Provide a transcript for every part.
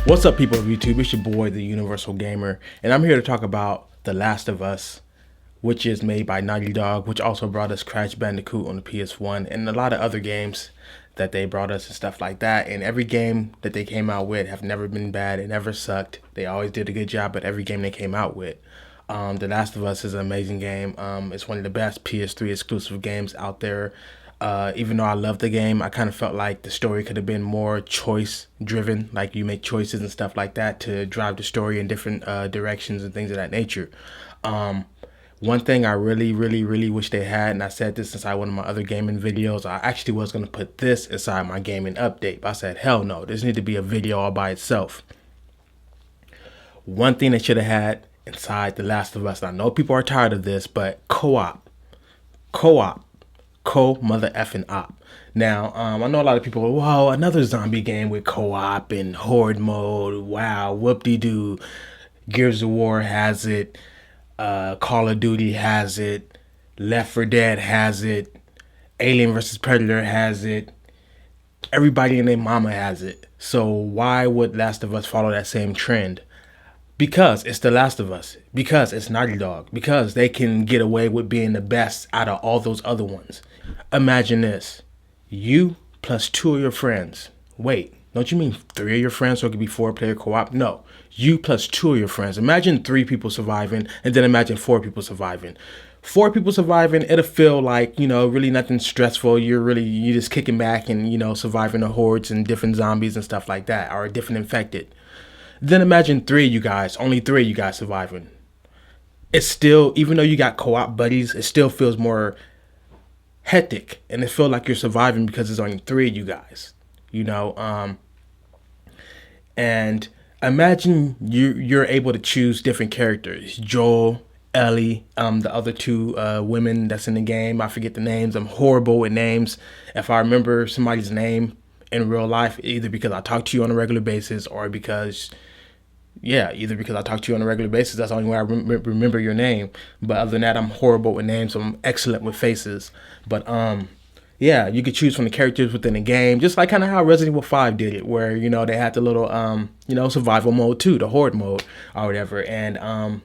What's up, people of YouTube? It's your boy, the Universal Gamer, and I'm here to talk about The Last of Us, which is made by Naughty Dog, which also brought us Crash Bandicoot on the PS1 and a lot of other games that they brought us and stuff like that. And every game that they came out with have never been bad. It never sucked. They always did a good job at every game they came out with. The Last of Us is an amazing game. It's one of the best PS3 exclusive games out there. Even though I love the game, I kind of felt like the story could have been more choice driven. Like you make choices and stuff like that to drive the story in different directions and things of that nature. One thing I really wish they had, and I said this inside one of my other gaming videos, I actually was going to put this inside my gaming update, but I said, hell no, this needs to be a video all by itself. One thing they should have had inside The Last of Us, and I know people are tired of this, but co-op, mother effing op. Now, I know a lot of people go, wow, another zombie game with co-op and horde mode, wow, whoop-de-doo. Gears of War has it, Call of Duty has it, Left 4 Dead has it, Alien vs. Predator has it, everybody and their mama has it. So why would Last of Us follow that same trend? Because it's The Last of Us, because it's Naughty Dog, because they can get away with being the best out of all those other ones. Imagine this, you plus 2 of your friends. Wait, don't you mean 3 of your friends so it could be 4-player co-op? No, you plus 2 of your friends. Imagine 3 people surviving, and then imagine 4 people surviving. 4 people surviving, it'll feel like, really nothing stressful. You're just kicking back and, surviving the hordes and different zombies and stuff like that, or different infected. Then imagine 3 of you guys, only 3 of you guys surviving. It's still, even though you got co-op buddies, it still feels more hectic, and it feels like you're surviving because there's only 3 of you guys, and imagine you're able to choose different characters. Joel, Ellie, the other 2 women that's in the game. I forget the names. I'm horrible with names. If I remember somebody's name in real life, either because I talk to you on a regular basis or because I talk to you on a regular basis. That's the only way I remember your name. But other than that, I'm horrible with names. So I'm excellent with faces. But you could choose from the characters within the game, just like kind of how Resident Evil 5 did it, where they had the little survival mode too, the horde mode or whatever. And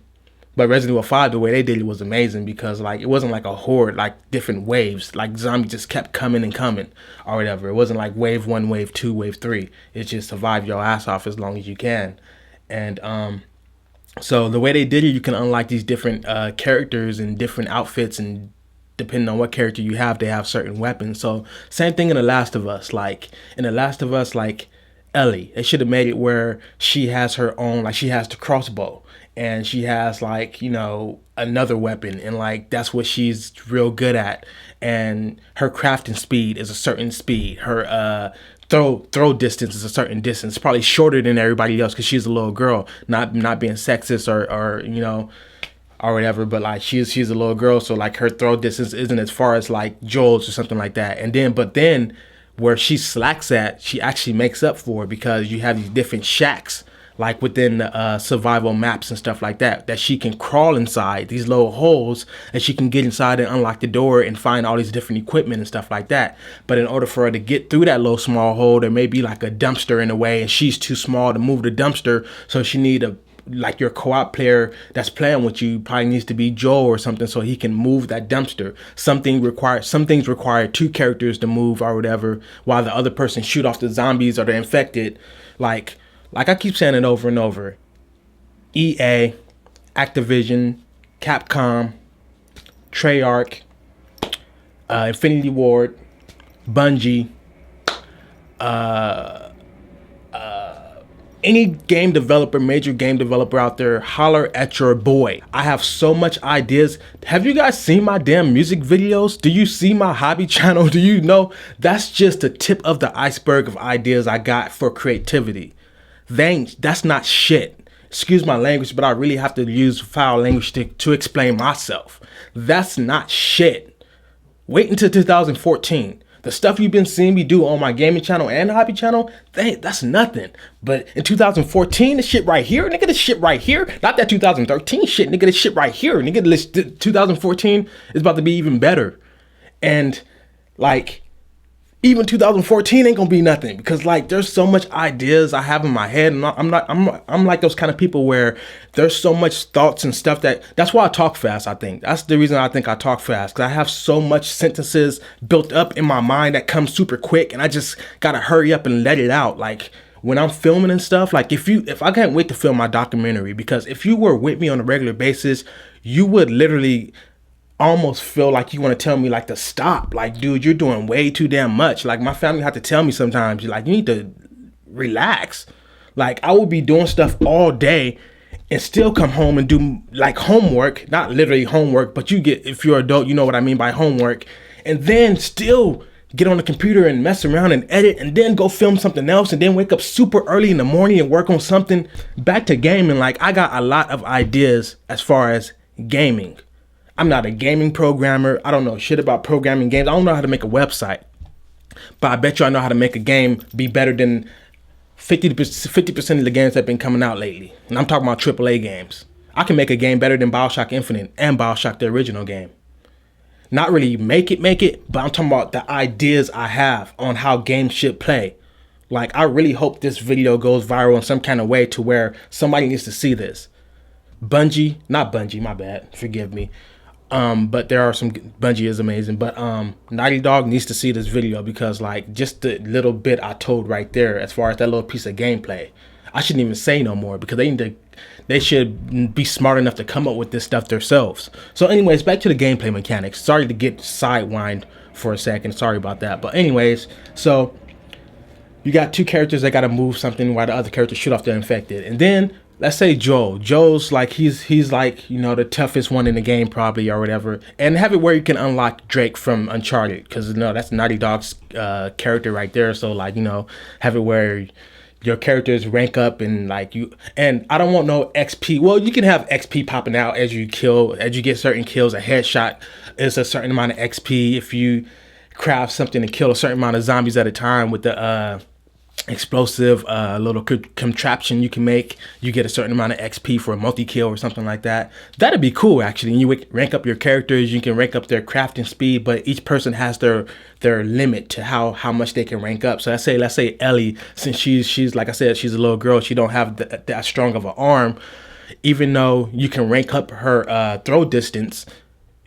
but Resident Evil 5, the way they did it was amazing because it wasn't like a horde, like different waves, like zombies just kept coming and coming or whatever. It wasn't like wave 1, wave 2, wave 3. It's just survive your ass off as long as you can. And so the way they did it, you can unlock these different characters and different outfits, and depending on what character you have, they have certain weapons. So same thing in The Last of Us. Like in The Last of Us, like Ellie, they should have made it where she has her own, like she has the crossbow and she has another weapon, and that's what she's real good at. And her crafting speed is a certain speed. Her throw distance is a certain distance, probably shorter than everybody else because she's a little girl. Not being sexist or whatever, but she's a little girl, so her throw distance isn't as far as Joel's or something like that. And then where she slacks at, she actually makes up for it because you have these different shacks within the survival maps and stuff like that she can crawl inside these little holes, and she can get inside and unlock the door and find all these different equipment and stuff like that. But in order for her to get through that little small hole, there may be a dumpster in the way, and she's too small to move the dumpster, so she need your co-op player that's playing with you probably needs to be Joel or something, so he can move that dumpster. Some things require 2 characters to move or whatever, while the other person shoot off the zombies or the infected. Like I keep saying it over and over. EA, Activision, Capcom, Treyarch, Infinity Ward, Bungie, any game developer, major game developer out there, holler at your boy. I have so much ideas. Have you guys seen my damn music videos? Do you see my hobby channel? Do you know? That's just the tip of the iceberg of ideas I got for creativity. That's not shit. Excuse my language, but I really have to use foul language to explain myself. That's not shit. Wait until 2014. The stuff you've been seeing me do on my gaming channel and hobby channel, that's nothing. But in 2014, this shit right here, nigga, this shit right here, not that 2013 shit, nigga, this shit right here, nigga, this 2014 is about to be even better. And even 2014 ain't gonna be nothing, because like there's so much ideas I have in my head, and I'm like those kind of people where there's so much thoughts and stuff that's why I talk fast. I think that's the reason I think I talk fast, because I have so much sentences built up in my mind that come super quick, and I just gotta hurry up and let it out. Like when I'm filming and stuff, like if I can't wait to film my documentary, because if you were with me on a regular basis, you would literally almost feel like you want to tell me like to stop. Like, dude, you're doing way too damn much. Like my family had to tell me sometimes, like, you need to relax. Like I will be doing stuff all day and still come home and do like homework, not literally homework, but you get, if you're an adult, you know what I mean by homework, and then still get on the computer and mess around and edit, and then go film something else, and then wake up super early in the morning and work on something back to gaming. Like I got a lot of ideas as far as gaming. I'm not a gaming programmer. I don't know shit about programming games. I don't know how to make a website, but I bet you I know how to make a game be better than 50% of the games that have been coming out lately. And I'm talking about AAA games. I can make a game better than BioShock Infinite and BioShock the original game. Not really make it, but I'm talking about the ideas I have on how games should play. Like I really hope this video goes viral in some kind of way to where somebody needs to see this. Not Bungie, my bad, forgive me. But there are some, Bungie is amazing, but Naughty Dog needs to see this video, because like just the little bit I told right there as far as that little piece of gameplay, I shouldn't even say no more, because they should be smart enough to come up with this stuff themselves. So anyways, back to the gameplay mechanics. Sorry to get sidewind for a second, sorry about that. But anyways, so you got two characters that got to move something while the other characters shoot off the infected, and then let's say Joel's like he's like, you know, the toughest one in the game probably, or whatever, and have it where you can unlock Drake from Uncharted, because you know that's Naughty Dog's character right there. So like, you know, have it where your characters rank up, and like you, and I don't want no XP. Well, you can have XP popping out as you get certain kills. A headshot is a certain amount of XP. If you craft something to kill a certain amount of zombies at a time with the explosive little contraption you can make, you get a certain amount of XP for a multi-kill or something like that. That'd be cool, actually. And you rank up your characters, you can rank up their crafting speed, but each person has their limit to how much they can rank up. So let's say Ellie, since she's like I said, she's a little girl, she don't have that strong of an arm. Even though you can rank up her throw distance,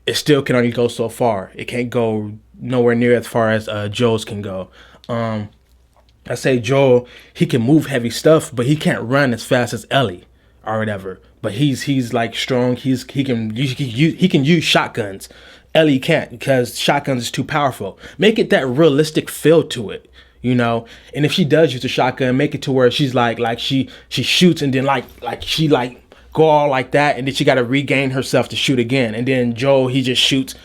it still can only go so far. It can't go nowhere near as far as Joel's can go. I say Joel, he can move heavy stuff, but he can't run as fast as Ellie or whatever. But he's like strong. He can use shotguns. Ellie can't, because shotguns is too powerful. Make it that realistic feel to it, you know. And if she does use a shotgun, make it to where she's like she shoots, and then like she like go all like that, and then she got to regain herself to shoot again. And then Joel, he just shoots,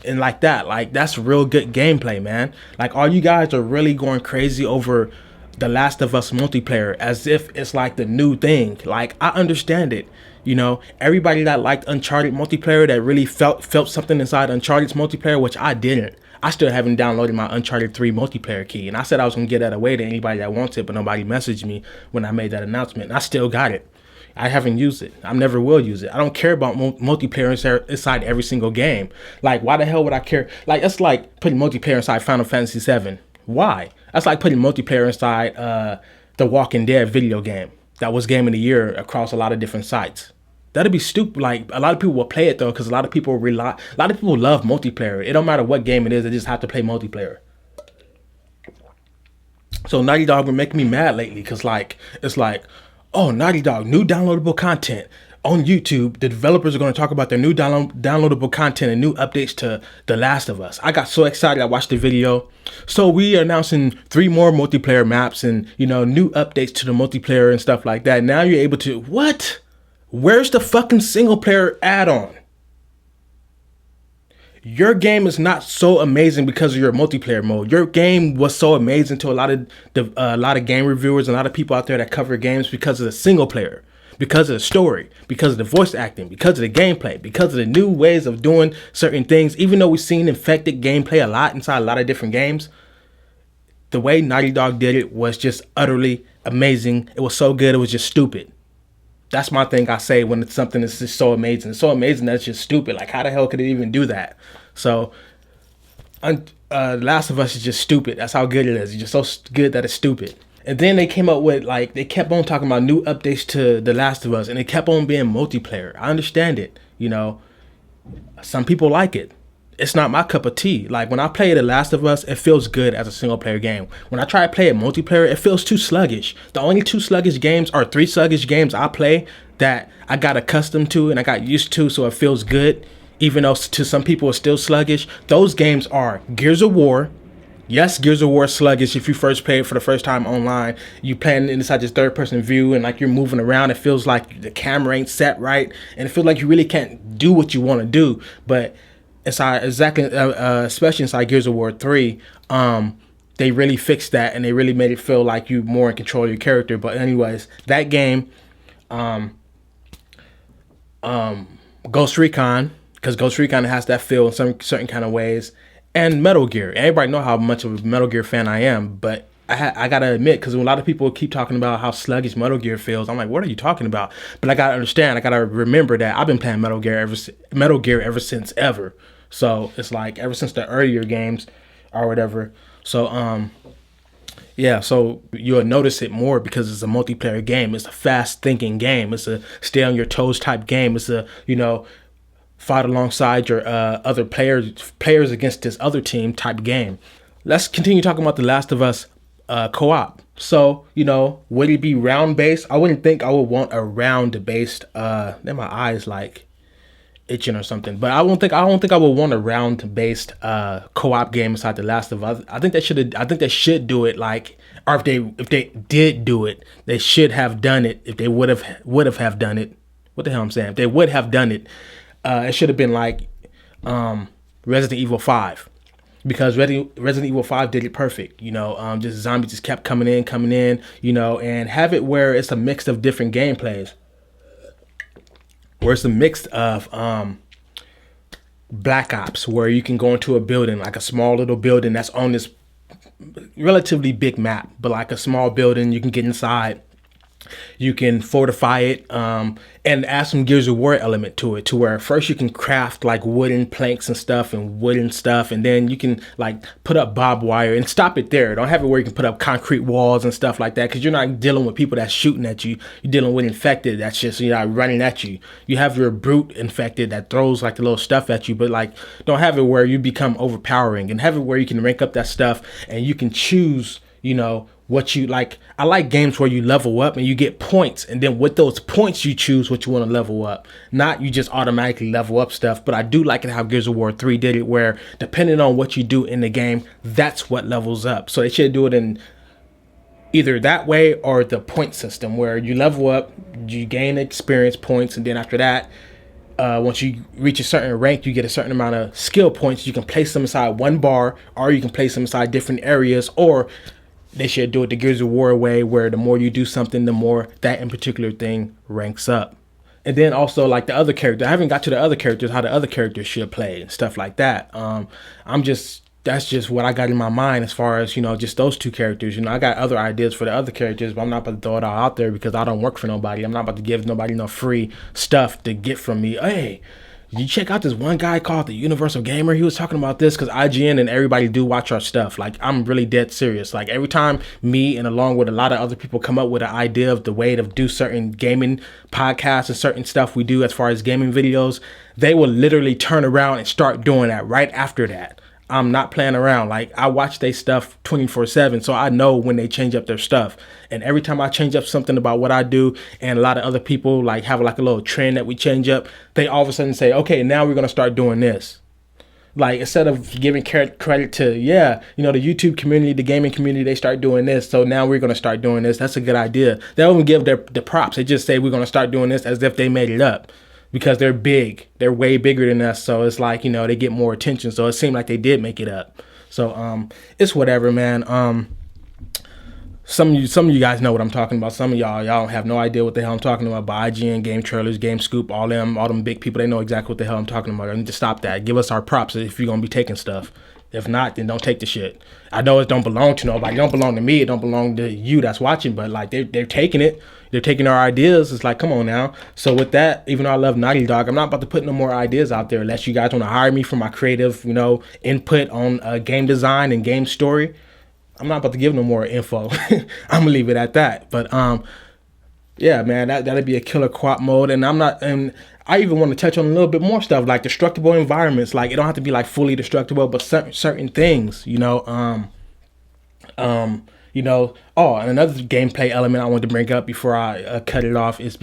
and like that. Like that's real good gameplay, man. Like all you guys are really going crazy over The Last of Us multiplayer as if it's like the new thing. Like I understand it, you know. Everybody that liked Uncharted multiplayer, that really felt something inside Uncharted's multiplayer, which I didn't. I still haven't downloaded my Uncharted 3 multiplayer key, and I said I was gonna get that away to anybody that wants it, but nobody messaged me when I made that announcement, and I still got it. I haven't used it. I never will use it. I don't care about multiplayer inside every single game. Like, why the hell would I care? Like, that's like putting multiplayer inside Final Fantasy VII. Why? That's like putting multiplayer inside the Walking Dead video game that was Game of the Year across a lot of different sites. That'd be stupid. Like, a lot of people will play it though, because a lot of people love multiplayer. It don't matter what game it is, they just have to play multiplayer. So Naughty Dog been making me mad lately, because like it's like, oh, Naughty Dog, new downloadable content on YouTube. The developers are going to talk about their new downloadable content and new updates to The Last of Us. I got so excited. I watched the video. So we are announcing 3 more multiplayer maps and, you know, new updates to the multiplayer and stuff like that. Now you're able to, what? Where's the fucking single player add-on? Your game is not so amazing because of your multiplayer mode. Your game was so amazing to a lot of game reviewers and a lot of people out there that cover games because of the single player, because of the story, because of the voice acting, because of the gameplay, because of the new ways of doing certain things. Even though we've seen infected gameplay a lot inside a lot of different games, the way Naughty Dog did it was just utterly amazing. It was so good, it was just stupid. That's my thing I say when it's something that's just so amazing. It's so amazing that it's just stupid. Like, how the hell could it even do that? So Last of Us is just stupid. That's how good it is. It's just so good that it's stupid. And then they came up with like they kept on talking about new updates to The Last of Us, and it kept on being multiplayer. I understand it. Some people like it. It's not my cup of tea. Like when I play The Last of Us, it feels good as a single player game. When I try to play it multiplayer, it feels too sluggish. The only two sluggish games or three sluggish games I play that I got accustomed to and I got used to, so it feels good, even though to some people it's still sluggish. Those games are Gears of War. Yes, Gears of War is sluggish. If you first play it for the first time online, you playing inside this third person view and like you're moving around. It feels like the camera ain't set right, and it feels like you really can't do what you want to do. But inside especially inside Gears of War 3, they really fixed that and they really made it feel like you more in control of your character. But anyways, that game, Ghost Recon, because Ghost Recon has that feel in some certain kind of ways, and Metal Gear. Everybody know how much of a Metal Gear fan I am, but I gotta admit, because a lot of people keep talking about how sluggish Metal Gear feels, I'm like, what are you talking about? But I gotta understand, I gotta remember that I've been playing Metal Gear ever since ever. So it's like ever since the earlier games or whatever. So yeah, so you'll notice it more because it's a multiplayer game. It's a fast thinking game. It's a stay on your toes type game. It's a fight alongside your other players against this other team type game. Let's continue talking about The Last of Us co-op. So, would it be round based? I wouldn't think I would want a round based then my eyes like itching or something. But I don't think I would want a round based co-op game inside The Last of Us. I think they should do it like, or if they did do it, they should have done it. If they would have done it. What the hell I'm saying? If they would have done it, it should have been like Resident Evil 5, because Resident Evil 5 did it perfect. Just zombies just kept coming in, and have it where it's a mix of different gameplays, where it's a mix of Black Ops, where you can go into a building, like a small little building that's on this relatively big map, but like a small building, you can get inside. You can fortify it and add some Gears of War element to it, to where first you can craft like wooden planks and stuff, and then you can like put up barbed wire and stop it there. Don't have it where you can put up concrete walls and stuff like that, because you're not dealing with people that's shooting at you. You're dealing with infected that's just running at you. You have your brute infected that throws like the little stuff at you, but like don't have it where you become overpowering, and have it where you can rank up that stuff and you can choose what you like. I like games where you level up and you get points, and then with those points you choose what you want to level up, not you just automatically level up stuff. But I do like it how Gears of War 3 did it, where depending on what you do in the game, that's what levels up. So they should do it in either that way or the point system, where you level up, you gain experience points, and then after that, once you reach a certain rank, you get a certain amount of skill points. You can place them inside one bar, or you can place them inside different areas, or they should do it the Gears of War way, where the more you do something, the more that in particular thing ranks up. And then also like the other character, I haven't got to the other characters, how the other characters should play and stuff like that. That's just what I got in my mind as far as, just those two characters. I got other ideas for the other characters, but I'm not about to throw it all out there because I don't work for nobody. I'm not about to give nobody no free stuff to get from me. Hey, you check out this one guy called the Universal Gamer. He was talking about this, because IGN and everybody do watch our stuff. Like, I'm really dead serious. Like, every time me and along with a lot of other people come up with an idea of the way to do certain gaming podcasts and certain stuff we do as far as gaming videos, they will literally turn around and start doing that right after that. I'm not playing around. Like, I watch their stuff 24/7, so I know when they change up their stuff. And every time I change up something about what I do, and a lot of other people like have like a little trend that we change up, they all of a sudden say, okay, now we're going to start doing this. Like, instead of giving credit to, the YouTube community, the gaming community, they start doing this, so now we're going to start doing this. That's a good idea. They don't even give the props. They just say we're going to start doing this as if they made it up, because they're big. They're way bigger than us. So it's like, they get more attention. So it seemed like they did make it up. So it's whatever, man. Some of you guys know what I'm talking about. Some of y'all don't have no idea what the hell I'm talking about. But IGN, Game Trailers, Game Scoop, all them big people, they know exactly what the hell I'm talking about. I need to stop that. Give us our props if you're gonna be taking stuff. If not, then don't take the shit. I know it don't belong to nobody. It don't belong to me. It don't belong to you that's watching. But like they're taking it. They're taking our ideas. It's like, come on now. So with that, even though I love Naughty Dog, I'm not about to put no more ideas out there unless you guys want to hire me for my creative, input on game design and game story. I'm not about to give no more info. I'm gonna leave it at that. But yeah, man, that'd be a killer co-op mode. And I even want to touch on a little bit more stuff like destructible environments. Like it don't have to be like fully destructible, but certain things, Oh, and another gameplay element I wanted to bring up before I cut it off is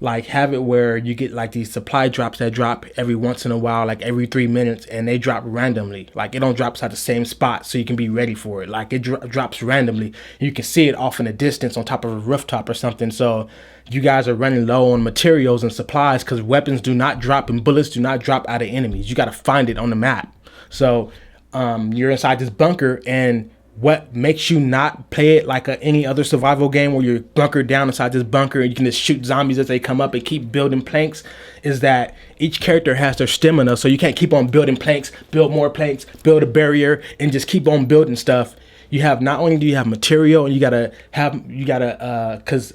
like have it where you get like these supply drops that drop every once in a while, like every 3 minutes, and they drop randomly. Like it don't drop at the same spot, so you can be ready for it. Like it drops randomly. You can see it off in the distance on top of a rooftop or something. So you guys are running low on materials and supplies because weapons do not drop and bullets do not drop out of enemies. You got to find it on the map. So you're inside this bunker, and what makes you not play it like any other survival game where you're bunkered down inside this bunker and you can just shoot zombies as they come up and keep building planks is that each character has their stamina. So you can't keep on building planks, build more planks, build a barrier, and just keep on building stuff. You have, not only do you have material, and because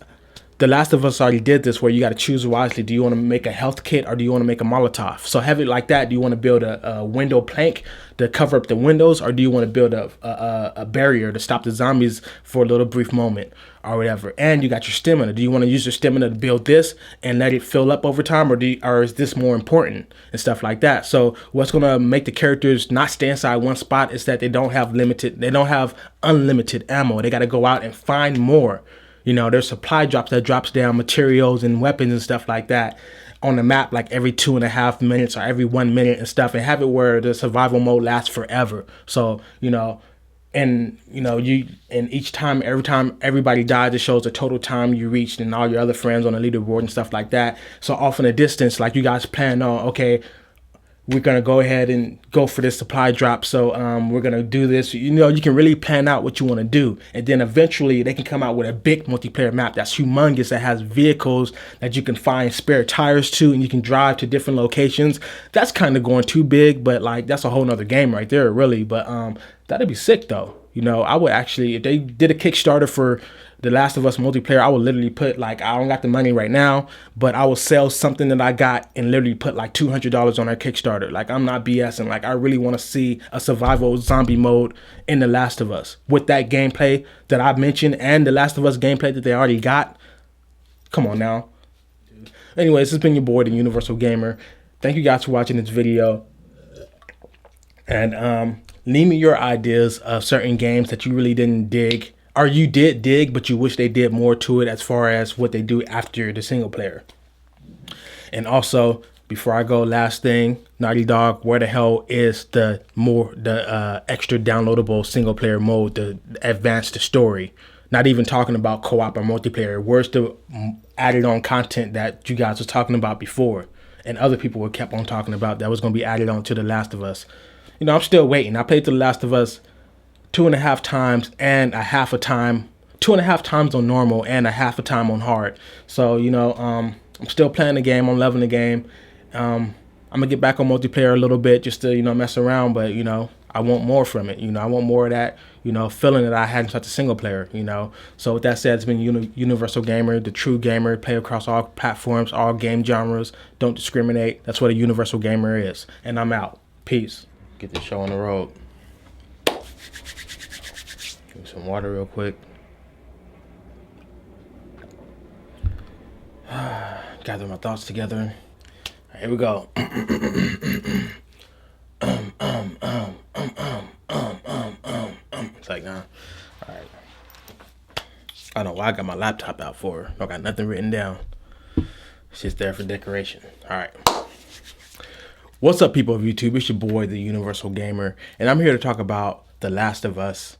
The Last of Us already did this where you got to choose wisely. Do you want to make a health kit or do you want to make a Molotov? So have it like that. Do you want to build a window plank to cover up the windows, or do you want to build a barrier to stop the zombies for a little brief moment or whatever? And you got your stamina. Do you want to use your stamina to build this and let it fill up over time, or is this more important and stuff like that? So what's going to make the characters not stay inside one spot is that they don't have unlimited ammo. They got to go out and find more. There's supply drops that drops down materials and weapons and stuff like that on the map, like every 2.5 minutes or every 1 minute and stuff, and have it where the survival mode lasts forever. So, and each time, every time everybody dies, it shows the total time you reached and all your other friends on the leaderboard and stuff like that. So off in the distance, like you guys plan on, okay, we're going to go ahead and go for this supply drop. So we're going to do this. You can really plan out what you want to do. And then eventually they can come out with a big multiplayer map that's humongous, that has vehicles that you can find spare tires to, and you can drive to different locations. That's kind of going too big, but like that's a whole nother game right there, really. But that'd be sick though. I would actually, if they did a Kickstarter for The Last of Us multiplayer, I would literally put like, I don't got the money right now, but I will sell something that I got and literally put like $200 on our Kickstarter. Like I'm not BSing. Like I really want to see a survival zombie mode in The Last of Us with that gameplay that I mentioned and The Last of Us gameplay that they already got. Come on now. Anyways, this has been your boy, the Universal Gamer. Thank you guys for watching this video. And leave me your ideas of certain games that you really didn't dig, or you did dig, but you wish they did more to it as far as what they do after the single player. And also, before I go, last thing, Naughty Dog, where the hell is the extra downloadable single player mode to advance the story? Not even talking about co-op or multiplayer. Where's the added on content that you guys was talking about before and other people were kept on talking about that was going to be added on to The Last of Us? I'm still waiting. I played The Last of Us 2.5 times and a half a time, 2.5 times on normal and a half a time on hard. So, I'm still playing the game. I'm loving the game. I'm gonna get back on multiplayer a little bit just to, mess around, but, I want more from it. I want more of that, feeling that I had in such a single player, So with that said, it's been Universal Gamer, the true gamer, play across all platforms, all game genres, don't discriminate. That's what a Universal Gamer is. And I'm out. Peace. Get this show on the road. Give me some water real quick. Gather my thoughts together. Right, here we go. It's like, nah. All right. I don't know why I got my laptop out for. I got nothing written down. It's just there for decoration. All right. What's up, people of YouTube? It's your boy, the Universal Gamer, and I'm here to talk about The Last of Us